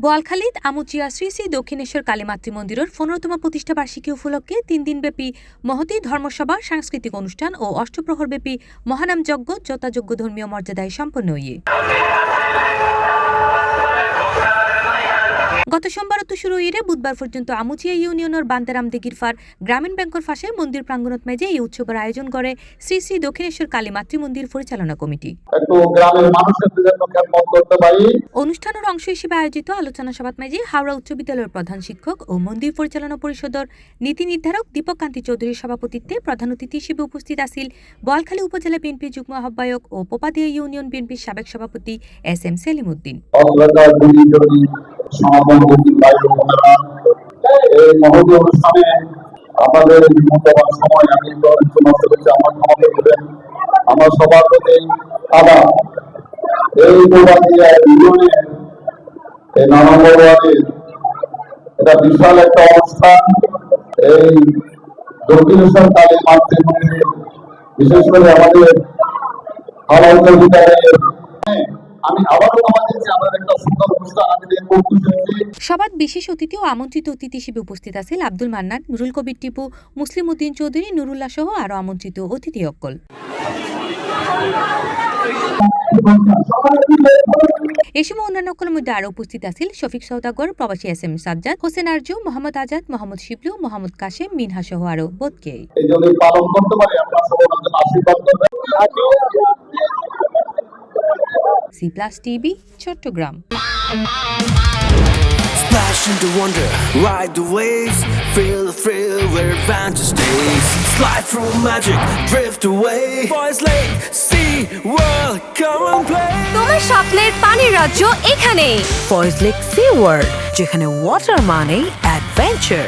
বোয়ালখালীত আমুচিয়া শ্রী শ্রী দক্ষিণেশ্বর কালী মাতৃ মন্দিরের ১৫তম প্রতিষ্ঠা বার্ষিকী উপলক্ষে ৩ দিনব্যাপী মহতী ধর্মসভা, সাংস্কৃতিক অনুষ্ঠান ও অষ্টপ্রহরব্যাপী মহানাম যজ্ঞ যথাযোগ্য ধর্মীয় মর্যাদায় সম্পন্ন হয়ে গত সোমবার শুরু হয়ে বুধবার পর্যন্ত আমুচিয়া ইউনিয়নের বান্দারাম দিগিরফার গ্রামীণ ব্যাংকের পাশে মন্দির প্রাঙ্গণত মেজে এই উৎসবের আয়োজন করে শ্রী শ্রী দক্ষিণেশ্বর কালী মাতৃ মন্দির পরিচালনা কমিটি। অনুষ্ঠানের অংশ হিসেবে আয়োজিত আলোচনা সভাত মেজে হাওড়া উচ্চ বিদ্যালয়ের প্রধান শিক্ষক ও মন্দির পরিচালনা পরিষদের নীতি নির্ধারক দীপক কান্তি চৌধুরীর সভাপতিত্বে প্রধান অতিথি হিসেবে উপস্থিত আছেন বোয়ালখালী উপজেলা বিএনপি যুগ্ম আহ্বায়ক ও পোপাদিয়া ইউনিয়ন বিএনপির সাবেক সভাপতি SM সেলিম উদ্দিন। এই মহতী অনুষ্ঠানে আমাদের মূল্যবান সময় আমি নষ্ট করছি, আমার ক্ষমা করবেন। আমার সবার প্রতি আবার এই ইউনিয়নে এই নানাবাড়ির এটা বিশাল একটা অনুষ্ঠান। এই দক্ষিণেশ্বর কালী মাতৃ মন্দিরে বিশেষ করে আমাদের হাওড়া বিদ্যালয়ের আমি আবারও একটা সুন্দর অনুষ্ঠান আমি দেখব। সভায় বিশেষ অতিথি ও আমন্ত্রিত অতিথি হিসেবে উপস্থিত আছেন আব্দুল মান্নান, নুরুল কবির টিপু, মুসলিম উদ্দিন চৌধুরী, নুরুল্লাহ সহ আরো আমন্ত্রিত অতিথি অকল। এই সময় অন্যান্য অকলের মধ্যে আরো উপস্থিত আছেন শফিক সওদাগর, প্রবাসী SM সাজ্জাদ, হোসেন আরজু, মোহাম্মদ আজাদ, মোহাম্মদ শিবলু, মোহাম্মদ কাশেম, মিনহা সহ আরো বোধকে C+TV Chittagong. Splash into wonder, ride the waves, feel the thrill where adventure stays. Slide through magic, drift away. Forest Lake, sea, world, come and play. তোমার স্বপ্নের পানির রাজ্য এখানে, ফরেস্ট লেক সি ওয়ার্ল্ড, যেখানে ওয়াটার মানে adventure.